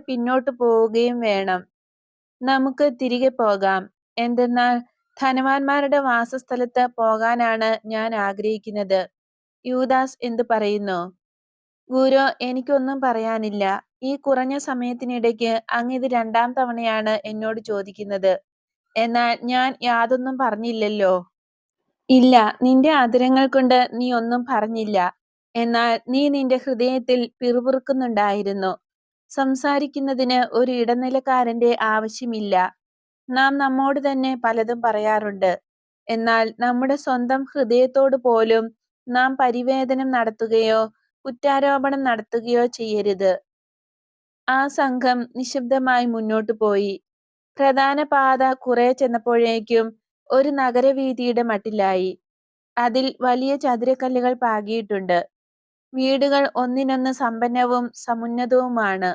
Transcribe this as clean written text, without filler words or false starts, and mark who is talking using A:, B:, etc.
A: പിന്നോട്ട് പോവുകയും വേണം. നമുക്ക് തിരികെ പോകാം. എന്തെന്നാൽ ധനവാന്മാരുടെ വാസസ്ഥലത്ത് പോകാനാണ് ഞാൻ ആഗ്രഹിക്കുന്നത്. യൂദാസ് എന്തു പറയുന്നു? ഗുരു, എനിക്കൊന്നും പറയാനില്ല. ഈ കുറഞ്ഞ സമയത്തിനിടയ്ക്ക് അങ്ങ് ഇത് 2ാം തവണയാണ് എന്നോട് ചോദിക്കുന്നത്. എന്നാൽ ഞാൻ യാതൊന്നും പറഞ്ഞില്ലല്ലോ. ഇല്ല, നിന്റെ അധരങ്ങൾ കൊണ്ട് നീ ഒന്നും പറഞ്ഞില്ല. എന്നാൽ നീ നിന്റെ ഹൃദയത്തിൽ പിറുപിറുക്കുന്നുണ്ടായിരുന്നു. സംസാരിക്കുന്നതിന് ഒരു ഇടനിലക്കാരന്റെ ആവശ്യമില്ല. നാം നമ്മോട് തന്നെ പലതും പറയാറുണ്ട്. എന്നാൽ നമ്മുടെ സ്വന്തം ഹൃദയത്തോട് പോലും നാം പരിവേദനം നടത്തുകയോ കുറ്റാരോപണം നടത്തുകയോ ചെയ്യരുത്. ആ സംഘം നിശബ്ദമായി മുന്നോട്ടു പോയി. പ്രധാന പാത കുറെ ചെന്നപ്പോഴേക്കും ഒരു നഗരവീഥിയുടെ മട്ടിലായി. അതിൽ വലിയ ചതുരക്കല്ലുകൾ പാകിയിട്ടുണ്ട്. വീടുകൾ ഒന്നിനൊന്ന് സമ്പന്നവും സമുന്നതവുമാണ്.